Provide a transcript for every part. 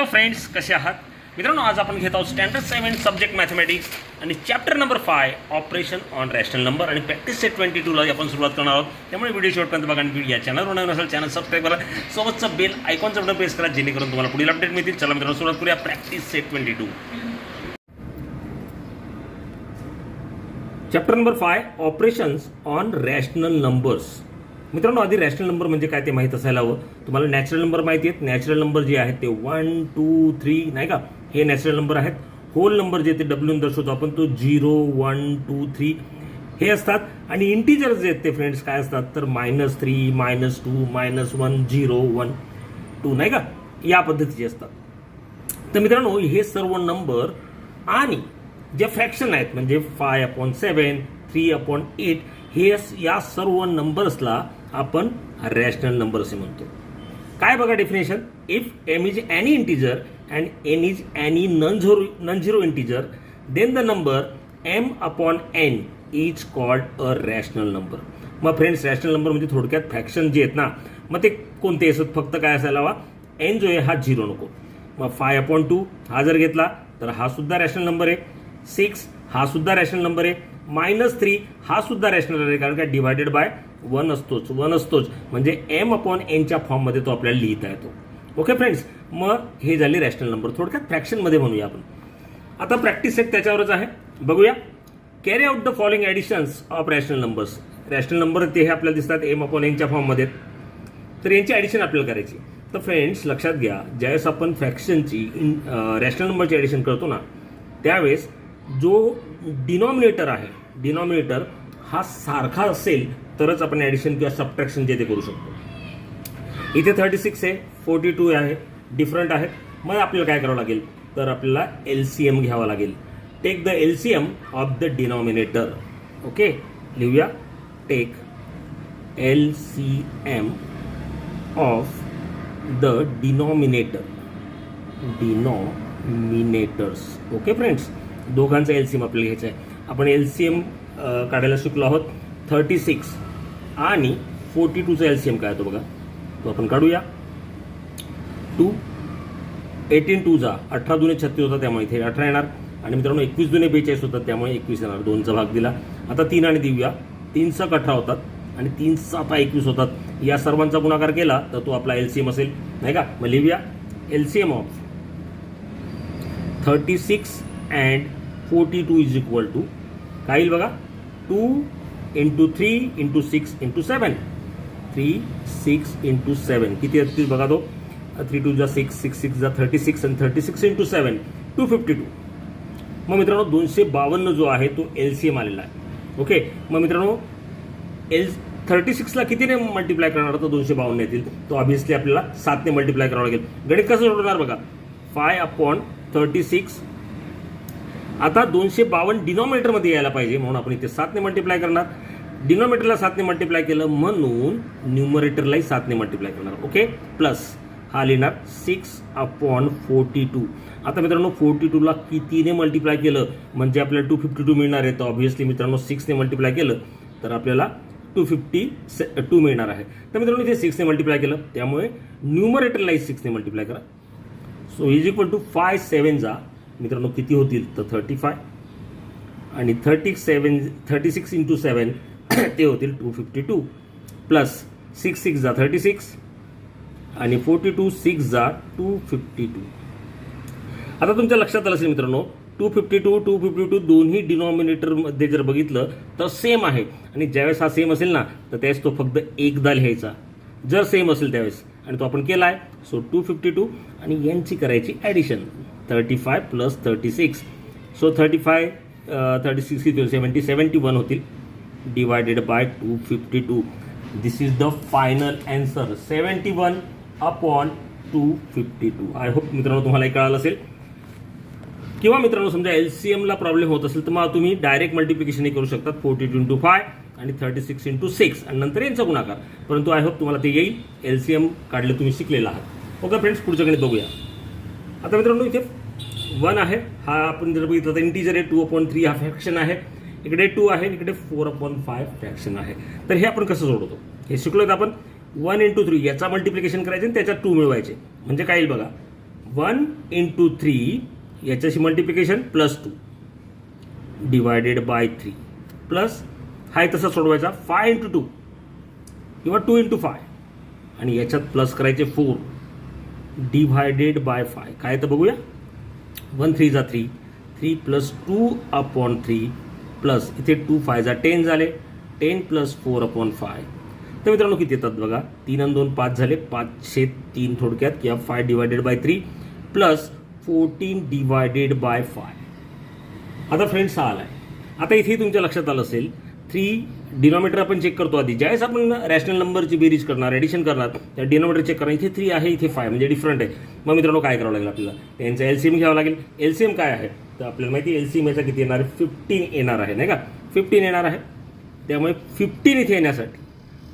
Friends, कसे आहात मित्रांनो? आज आपण घेत आहोत स्टँडर्ड 7 सब्जेक्ट मॅथमॅटिक्स आणि chapter number 5 operation on rational number आणि प्रॅक्टिस सेट 22 ला आपण सुरुवात करणार आहोत. त्यामुळे व्हिडिओ शेवटपर्यंत बघा आणि व्हिडिओ या चॅनलवर नवीन असेल चॅनल सबस्क्राईब करा, सोबतचा बेल आयकॉनचा बटन प्रेस करा जेणेकरून तुम्हाला पुढील अपडेट मिळतील. चला मित्रांनो सुरुवात करूया practice set 22. Chapter number 5 operations on rational numbers. मित्रांनो आधी रॅशनल नंबर म्हणजे काय ते माहीत असायला हवं. तुम्हाला नॅचरल नंबर माहिती आहेत. नॅचरल नंबर जे आहेत ते 1 2 3 नाही का, हे नॅचरल नंबर आहेत. होल नंबर जे ते डब्ल्यूने दर्शवतो आपण तो 0 1 2 3 हे असतात. आणि इंटिजर जे आहेत ते फ्रेंड्स काय असतात तर -3 -2 -1 0 1 2 नाही का, या पद्धतीचे असतात. तर मित्रांनो हे सर्व नंबर आणि जे फ्रॅक्शन आहेत म्हणजे 5/7 3/8 हे या सर्व नंबर्सला आपण रॅशनल नंबर असे म्हणतो. काय बघा definition, if m is any integer and n is any non zero integer then the number m/n is called a rational number. मग फ्रेंड्स रॅशनल नंबर म्हणजे थोडक्यात फ्रॅक्शन जे आहेत ना, मग ते कोणते असत, फक्त काय असायला हवा n जो आहे हा 0 नको. मग 5/2 हा जर घेतला तर हा सुद्धा रॅशनल नंबर आहे. 6 हा सुद्धा रॅशनल नंबर आहे. -3 हा सुद्धा रॅशनल आहे, कारण काय डिवायडेड बाय 1 असतोच म्हणजे m/n च्या फॉर्ममध्ये तो आपल्याला लिहिता येतो. ओके फ्रेंड्स, मग हे झाले रॅशनल नंबर. थोडक्यात फ्रॅक्शनमध्ये म्हणूया आपण. आता प्रॅक्टिस एक त्याच्यावरच आहे, बघूया. Carry out the following additions of rational numbers. Rational number ते हे आपल्याला दिसतात m/n च्या फॉर्ममध्ये, तर यांची ॲडिशन आपल्याला करायची. तर फ्रेंड्स लक्षात घ्या, ज्यावेळेस आपण फ्रॅक्शनची रॅशनल नंबरची ॲडिशन करतो ना, त्यावेळेस जो डिनॉमिनेटर आहे, डिनॉमिनेटर हा सारखा असेल तरच आपण ॲडिशन किंवा सबट्रॅक्शन जे ते करू शकतो. इथे 36 आहे, 42 आहे, डिफरंट आहेत. मग आपल्याला काय करावं लागेल तर आपल्याला LCM घ्यावा लागेल. Take the LCM of the denominator. Okay, लिहूया. Take LCM of the denominators. Okay friends, दोघांचा LCM आपल्याला घ्यायचा आहे. आपण LCM काढायला शिकलो आहोत. 36 आणि 42चा LCM काय होतो बघा, तो आपण काढूया. 2 18 2 जा 18 दुने 36 होता, त्यामुळे इथे 18 येणार. आणि मित्रांनो 21 दुने 42 होतात, त्यामुळे 21 येणार. 2चा भाग दिला. आता 3 आणि देऊया. 3 चा 18 होतात आणि 3 चा 21 होतात. या सर्वांचा गुणाकार केला तर तो आपला LCM असेल, नाही का. मग लिहूया LCM of 36 and 42 is equal to काय येईल बघा, 2 × 3 × 6 × 7. 3 6 × 7 किती असतील बघा, तो 3 2 जा 6 6 6 जा 36 आणि 36 × 7 252. मग मित्रांनो 252 जो आहे तो LCM आलेला आहे. ओके, मग मित्रांनो 36 ला कितीने मल्टिप्लाय करणार तर 252 येतील. तो ऑब्व्हियसली आपल्याला 7 ने मल्टिप्लाय करावं लागेल. गणित कसं सोडवणार बघा, 5/36. आता 252 डिनॉमिनेटरमध्ये यायला पाहिजे, म्हणून आपण इथे 7 ने मल्टिप्लाय करणार. डिनॉमिनेटरला 7 ने मल्टिप्लाय केलं म्हणून न्यूमरेटरलाही 7 ने मल्टिप्लाय करणार. ओके, प्लस हा लिहिणार 6/42. आता मित्रांनो 42 ला कितीने मल्टिप्लाय केलं म्हणजे आपल्याला 252 मिळणार आहे. तर ऑब्व्हियसली मित्रांनो 6 ने मल्टिप्लाय केलं तर आपल्याला 252 मिळणार आहे. तर मित्रांनो इथे 6 ने मल्टिप्लाय केलं, त्यामुळे न्यूमरेटरलाही 6 ने मल्टिप्लाय करा. सो इज इक्वल टू 5 7 जा मित्रांनो किती होतील तर 35 आणि 36 × 7 ते होतील 252 प्लस 6 6 जा 36 आणि 42 6 जा 252. आता तुमच्या लक्षात आलं असेल मित्रांनो 252 दोन्ही डिनॉमिनेटरमध्ये जर बघितलं तर सेम आहे. आणि ज्यावेळेस हा सेम असेल ना तर त्यावेळेस तो फक्त एकदा लिहायचा, जर सेम असेल त्यावेळेस. आणि तो आपण केला आहे. सो 252 आणि यांची करायची ॲडिशन 35 प्लस 36. सो 35 36 70 71 होतील divided by 252. This is the final answer 71/252. I hope मित्रांनो तुम्हाला हे कळालं असेल. किंवा मित्रांनो समजा LCM ला प्रॉब्लेम होत असेल तर मग तुम्ही डायरेक्ट मल्टिप्लिकेशनही करू शकतात. 42 × 5 आणि 36 × 6 आणि नंतर यांचा गुणाकार. परंतु आय होप तुम्हाला ते येईल. LCM काढले तुम्ही शिकलेला आहात. ओके फ्रेंड्स, पुढच्या गणित बघूया. आता मित्रांनो इथे 1 आहे, हा आपण जर बघितलं तर इंटिजर आहे. 2/3 हा फ्रॅक्शन आहे. इकडे 2 आहे, इकडे 4/5 फ्रॅक्शन आहे. तर हे आपण कसं जोडतो हे शिकलोय आपण. 1 × 3 याचा मल्टिप्लिकेशन करायचे आणि त्याच्यात 2 मिळवायचे. म्हणजे काय येईल बघा, 1 इंटू 3 याच्याशी मल्टिप्लिकेशन +2 डिवायडेड बाय 3 प्लस हा तसा सोडवायचा 5 इंटू 2 किंवा 2 इंटू 5 आणि याच्यात प्लस करायचे 4 डिवायडेड बाय 5. काय तर बघूया. 1 3 जा 3 3 प्लस 2/3 प्लस इथे 2 5 जा 10 झाले 10 प्लस 4/5. तर मित्रांनो किती येतात बघा. 3 आणि 2 5 झाले 5/3 थोडक्यात किंवा 5 divided by 3 plus 14 divided by 5. आता फ्रेंड्स हा आला आहे. आता इथे तुमच्या लक्षात आलं असेल 3 डिनॉमिनेटर आपण चेक करतो आधी. ज्यावेळेस आपण रॅशनल नंबरची बेरीज करणार ॲडिशन करणार त्या डिनॉमिनेटर चेक करणार. इथे 3 आहे इथे 5 म्हणजे डिफरंट आहे. मग मित्रांनो काय करावं लागेल आपल्याला त्यांचा एलसीएम घ्यावं लागेल. एलसीएम काय आहे तर आपल्याला माहिती आहे एलसीएम याचा किती येणार 15 येणार आहे नाही का. 15 येणार आहे. त्यामुळे 15 इथे येण्यासाठी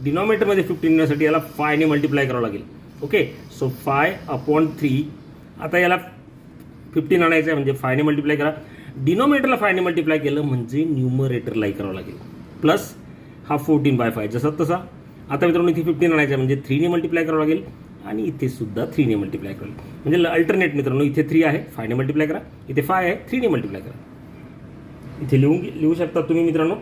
डिनॉमिनेटरमध्ये 15 येण्यासाठी याला 5 ने मल्टिप्लाय करावं लागेल. Okay so 5/3. आता याला 15 आणायचं आहे म्हणजे 5 ने मल्टिप्लाय करा. डिनॉमिनेटरला 5 ने मल्टिप्लाय केलं म्हणजे न्यूमरेटरलाही करावं लागेल प्लस हा 14/5 जसा तसा. आता मित्रांनो इथे 15 आणायचं आहे म्हणजे 3 ने मल्टिप्लाय करावं लागेल आणि इथे सुद्धा 3 ने मल्टिप्लाय करावं लागेल. म्हणजे अल्टरनेट मित्रांनो इथे 3 आहे 5 ने मल्टिप्लाय करा. इथे 5 आहे 3 ने मल्टिप्लाय करा. इथे लिहू शकता तुम्ही मित्रांनो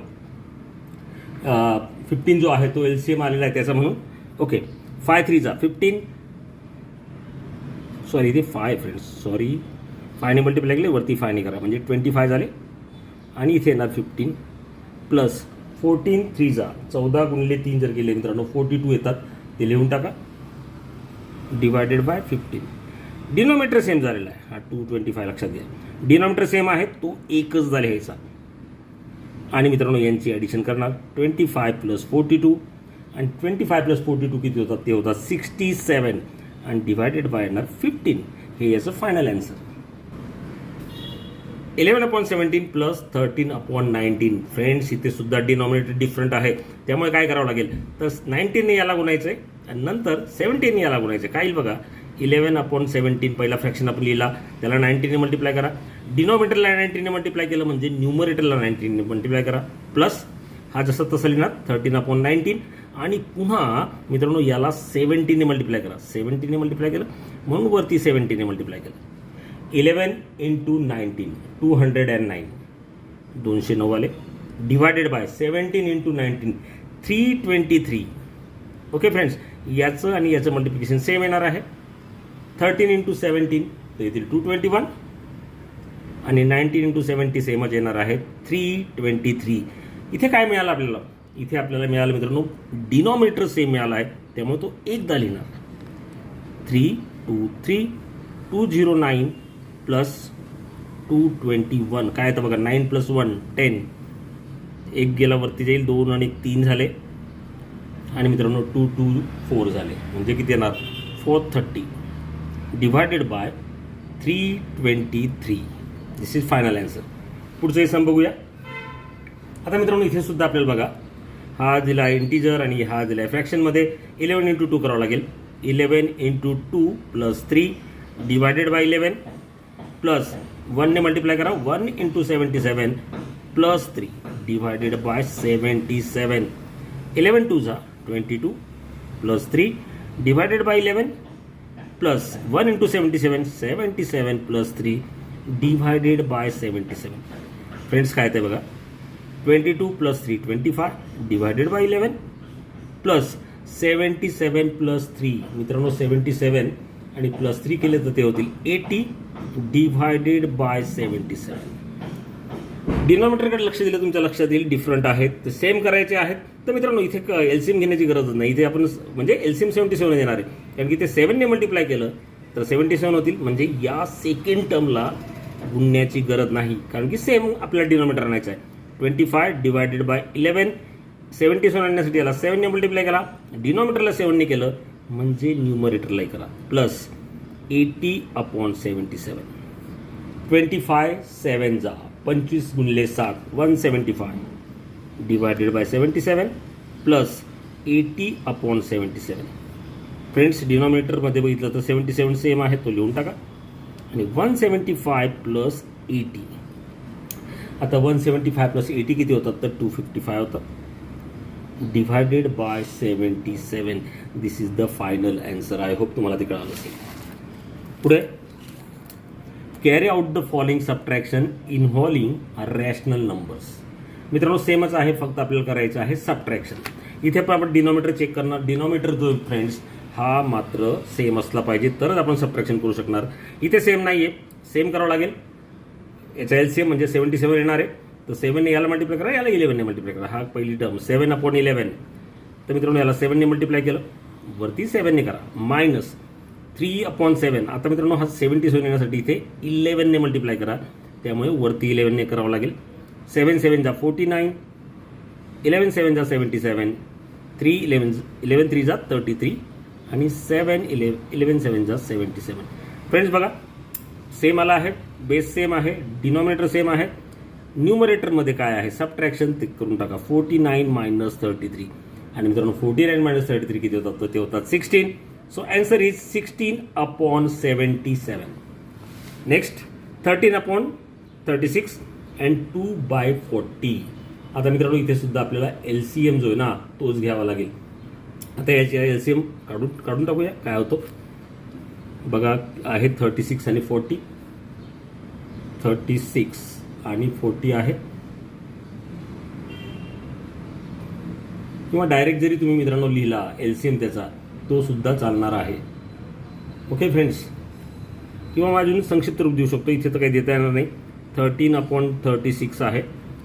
15 जो आहे तो एलसीएम आलेला आहे त्याचा म्हणून. ओके 5 3 जा 15 सॉरी इथे 5 फ्रेंड्स सॉरी 5 ने मल्टिप्लाय केले वरती 5 ने करा म्हणजे 25 झाले आणि इथे येणार 15 प्लस 14 3 जा 14 गुणिले 3 जर केले मित्रांनो 42 येतात. ते लिहून टाका डिवायडेड बाय 15. डिनॉमिनेटर सेम झालेला आहे हा 225 लक्षात घ्या. डिनॉमिनेटर सेम आहे तो एकच झाले ह्याचा आणि मित्रांनो यांची ॲडिशन करणार 25 प्लस 42 आणि 25 प्लस 42 किती होतात ते होतात 67 आणि डिवायडेड बाय येणार 15. हे याचं फायनल आन्सर. 11/17 प्लस 13/19. फ्रेंड्स इथे सुद्धा डिनॉमिनेटर डिफरंट आहे त्यामुळे काय करावं लागेल तर 19 ने याला गुणायचं आहे आणि नंतर 17 ने याला गुणायचं आहे. काय येईल बघा 11/17 पहिला फ्रॅक्शन आपण लिहिला त्याला 19 ने मल्टिप्लाय करा. डिनॉमिनेटरला 19 ने मल्टिप्लाय केलं म्हणजे न्यूमरेटरला 19 ने मल्टिप्लाय करा प्लस हा जसं तसं लिहिणार 13/19 आणि पुन्हा मित्रांनो याला 17 ने मल्टिप्लाय करा. 17 ने मल्टिप्लाय केलं म्हणून वरती 17 ने मल्टिप्लाय केलं. 11 इंटू 19 209 209 आले divided by 17 into 19 323. Okay friends याचं आणि याचं मल्टिप्लिकेशन सेम येणार आहे. 13 इंटू 17 तर येतील 221 आणि 19 इंटू 70 सेमच येणार आहे 323. इथे काय मिळालं आपल्याला इथे आपल्याला मिळालं मित्रांनो डिनॉमिनेटर सेम मिळाला आहे त्यामुळे तो एकदा लिहिणार 323 209 प्लस 221. काय येतं बघा 9 प्लस 1 10 एक गेला वरती जाईल 2 आणि 3 झाले आणि मित्रांनो 224 झाले म्हणजे किती येणार 430 divided by 323. This is final answer. पुढचं सम बघूया. आता मित्रांनो इथे सुद्धा आपल्याला बघा हा दिला आहे इंटीजर आणि हा दिला आहे फ्रॅक्शनमध्ये 11 इंटू 2 करावं लागेल. 11 into 2 plus 3 divided by 11 plus 1 ने मल्टिप्लाय करा 1 इंटू 77 प्लस 3 डिवायडेड बाय 77. 11 2 जा 22 plus 3 divided by 11 plus 1 into 77 77 plus 3 divided by 77. Friends काय ते बघा 22 plus 3 25 divided by 11 plus 77 plus 3 मित्रांनो 77 आणि प्लस 3 केले तर ते होतील 80 डिवायडेड बाय 77. डिनॉमिनेटरकडे लक्ष दिलं तुमच्या लक्षात येईल डिफरंट आहेत तर सेम करायचे आहेत. तर मित्रांनो इथे एलसीएम घेण्याची गरजच नाही. इथे आपण म्हणजे एलसीएम 77 येणार आहे कारण की ते 7 ने मल्टिप्लाय केलं तर 77 होतील म्हणजे या सेकंड टर्मला गुणण्याची गरज नाही कारण की सेम आपल्याला डिनॉमिनेटर आणायचं आहे. 25 डिवायडेड बाय 11 77 आणण्यासाठी याला 7 ने मल्टिप्लाय करा डिनॉमिनेटरला 7 ने केलं म्हणजे न्यूमरेटरलाही करा प्लस 80/77. 25 7 जा 25 गुणिले 7 175 डिवायडेड बाय 77 प्लस 80/77. फ्रेंड्स डिनॉमिनेटरमध्ये बघितलं तर 77 सेम आहे तो लिहून टाका आणि 175 प्लस 80. आता 175 प्लस 80 किती होतात तर 255 होतात divided by 77. This is the final answer. I hope तुम्हाला ते कळालं असेल. पुढे carry out the following subtraction involving rational numbers. मित्रांनो सेमच आहे, फक्त आपल्याला करायचं आहे सबट्रॅक्शन. इथे पण आपण डिनॉमिनेटर चेक करणार. डिनॉमिनेटर जो फ्रेंड्स हा मात्र सेम असला पाहिजे तरच आपण सबट्रॅक्शन करू शकणार. इथे सेम नाही आहे, सेम करावं लागेल. याचा एलसीएम म्हणजे 77 येणार आहे. तर 7 याला मल्टिप्लाय करा, याला 11ने मल्टिप्लाय करा. हा पहिली टर्म 7/11. तर मित्रांनो याला 7ने मल्टिप्लाय केलं, वरती 7ने करा. मायनस 3/7. आता मित्रांनो हा 77 येण्यासाठी इथे 11ने मल्टिप्लाय करा, त्यामुळे वरती 11ने करावं लागेल. 7 7 जा 49, 11 7 जा 77, 11 3 जा 33 आणि 11 7 जा 77. फ्रेंड्स बघा सेम आला आहे, बेस सेम आहे, डिनॉमिनेटर सेम आहे. न्यूमरेटरमध्ये काय आहे सबट्रॅक्शन ते करून टाका. 49 मायनस 33 आणि मित्रांनो 49 मायनस 33 किती होतात, तर ते होतात 16. So answer is 16/77. Next 13/36 and 2/40. आता मित्रांनो इथे सुद्धा आपल्याला एलसीएम जो आहे ना तोच घ्यावा लागेल. आता याची एलसीएम काढून टाकूया. काय होतो बघा, आहे 36 आणि 40. 36 आणि 40 आहे, किंवा डायरेक्ट जरी तुम्ही मित्रांनो लिहिला एलसीएम त्याचा तो सुद्धा चालणार आहे. ओके फ्रेंड्स, किंवा अजून संक्षिप्त रूप देऊ शकतो. इथे तर काही देता येणार नाही. 13/36 आहे,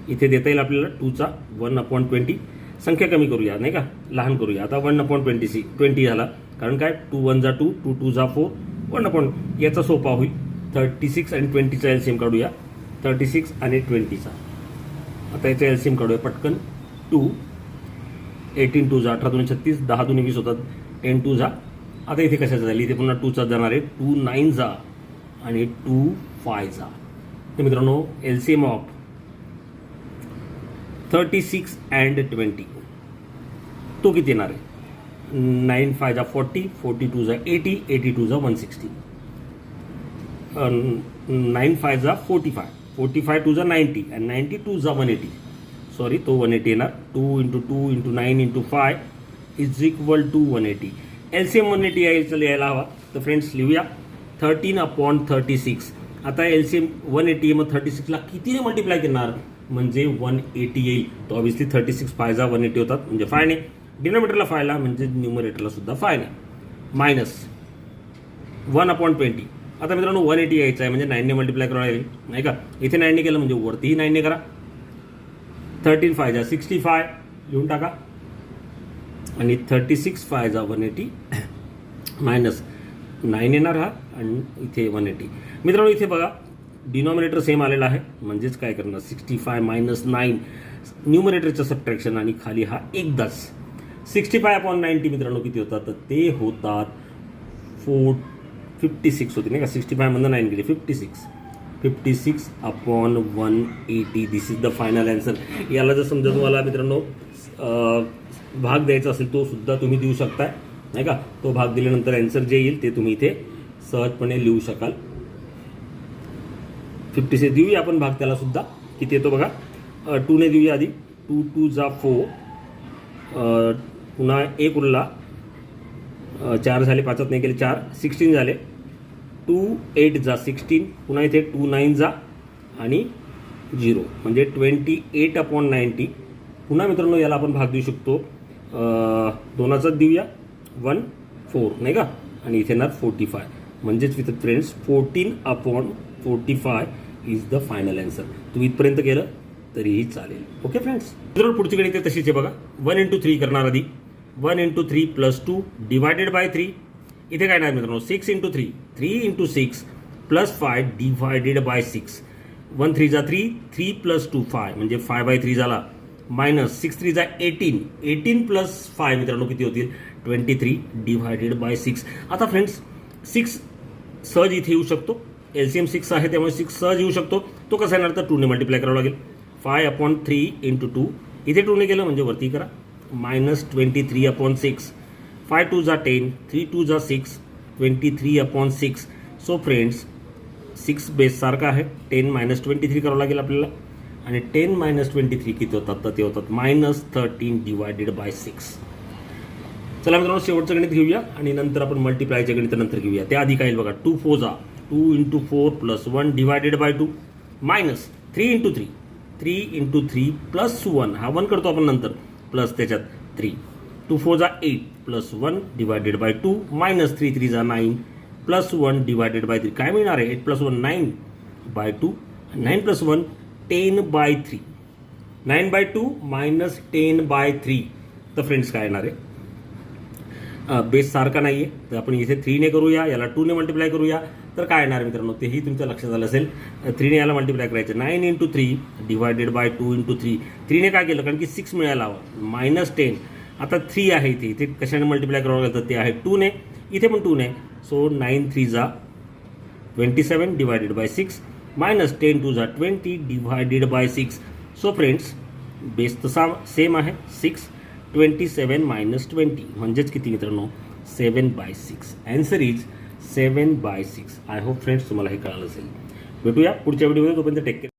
इथे देता येईल आपल्याला 2चा 1/20. संख्या कमी करूया नाही का, लहान करूया. आता 1/20 झाला, कारण काय 2 1 जा 2, 2 2 जा 4, 1 याचा सोपा होईल. 36 आणि 20चा एलसीएम काढूया. 36 आणि 20चा आता याचा एलसीएम काढूया पटकन. 2 18 2 जा 18 2 36, 10 2 20 होतात. 10 2 जा, आता इथे कशाचं झाली, इथे पुन्हा 2चा जाणार आहे. 2 9 जा आणि 2 5 जा. तर मित्रांनो एलसीएम ऑफ 36 अँड 20 तो किती येणार आहे. 9 5 जा 40, 42 जा 80, 82 जा 160. 9 5 जा 45, 45 2 जा 90 आणि 92 जा 180. सॉरी तो 180 येणार. 2 × 2 × 9 × 5 इज इक्वल टू 180. एलसीएम 180 यायला हवा. तर फ्रेंड्स लिहूया 13/36. आता एलसीएम 180 मग 36ला कितीने मल्टिप्लाय करणार म्हणजे 180 येईल. तो ऑब्व्हियसली 36 5 जा 180 होतात म्हणजे 5 ने. डिनॉमिनेटरला 5 ला म्हणजे न्यूमरेटरला सुद्धा 5 ने. मायनस 1/20. आता मित्रांनो 180 यायचं आहे म्हणजे 9ने मल्टिप्लाय करावं लागेल नाही का. इथे 9ने केलं म्हणजे वरतीही 9ने करा. 13 5 जा 65 लिहून टाका आणि 36 5 जा 180 मायनस 9 येणार हा आणि इथे 180. मित्रांनो इथे बघा डिनॉमिनेटर सेम आलेला आहे, म्हणजेच काय करणार 65 मायनस 9 न्यूमरेटरचं सबट्रॅक्शन आणि खाली हा एकदाच 65/90 मित्रांनो किती होतात, तर ते होतात 56 होते नाही का. 65 मधून 9 गेले 56/180. दिस इज द फायनल आन्सर. याला जर समजा तुम्हाला मित्रांनो भाग द्यायचा असेल तो सुद्धा तुम्ही देऊ शकताय नाही का. तो भाग दिल्यानंतर आन्सर जे येईल ते तुम्ही इथे सहजपणे लिहू शकाल. 56 देऊया आपण भाग त्याला सुद्धा. किती येतो बघा. 2ने देऊया आधी. 2 2 जा 4, पुन्हा 1 उरला, 4 झाले, 5 नाही केले 4, 16 झाले. 2 8 जा 16, पुन्हा इथे 2 9 जा आणि 0 म्हणजे 28/90. पुन्हा मित्रांनो याला आपण भाग देऊ शकतो 2चाच देऊया 1 4 नाही का आणि इथे येणार 45 म्हणजेच with friends 14/45 is the final answer. तुम्ही इथपर्यंत केलं तरीही चालेल. ओके फ्रेंड्स, मित्रांनो पुढची गणित तशीच आहे बघा. 1 × 3 करणार आधी. 1 × 3 + 2 डिवायडेड बाय 3. इथे काय नाही मित्रांनो 6 × 3, 3 × 6 + 5 डिवायडेड बाय 6. 1 3 जा 3, 3 + 2 5 म्हणजे 5/3 झाला. मायनस 6 3 जा 18, 18 + 5 मित्रांनो किती होतील 23 डिवायडेड बाय 6. आता फ्रेंड्स 6 सहज इथे येऊ शकतो. एलसीएम 6 आहे त्यामुळे 6 सहज येऊ शकतो. तो कसा येणार तर 2ने मल्टिप्लाय करावं लागेल. 5/3 × 2 इथे 2ने केलं म्हणजे वरती करा. मायनस 23/6. 5 2 जा 10, 3 2 जा 6, 23/6. सो फ्रेंड्स 6 बेस सारखा आहे. 10 - 23 करावं लागेल आपल्याला आणि 10 - 23 किती होतात तर ते होतात -13 डिवायडेड बाय 6. चला मित्रांनो शेवटचं गणित घेऊया आणि नंतर आपण मल्टिप्लायच्या गणितानंतर घेऊया. त्याआधी काय येईल बघा 2 4 जा 2 into 4 plus 1 divided by 2 minus 3 into 3 3 into 3 plus 1 हा 1 करतो आपण नंतर प्लस त्याच्यात 3 2 4 जा 8 प्लस 1 डिवायडेड बाय 2 मायनस 3 3 जा 9 प्लस 1 डिवायडेड बाय 3 काय मिळणार आहे 8 plus 1 9 by 2 9 plus 1 10 by 3 9 by 2 minus 10 by 3 तर फ्रेंड्स काय येणार आहे बेस सारखा नाही आहे तर आपण इथे 3ने करूया याला 2ने मल्टिप्लाय करूया तर काय येणार मित्रांनो तेही तुमच्या लक्षात आलं असेल 3ने याला मल्टिप्लाय करायचं 9 इंटू 3 डिवायडेड बाय 2 इंटू 3 3ने काय केलं कारण की 6 मिळायला हवं मायनस 10 आता 3 आहे इथे कशाने मल्टिप्लाय करावं लागतं ते आहे 2ने इथे पण 2ने सो 9 3 जा 27 डिवायडेड बाय 6 मायनस 10 2 जा 20 divided by 6 so friends base तसा सेम आहे 6 27 मायनस 20 म्हणजेच किती मित्रांनो 7 by 6 answer is 7 by 6 I hope friends तुम्हाला हे कळालं असेल भेटूया पुढच्या व्हिडिओमध्ये तोपर्यंत टेक केअर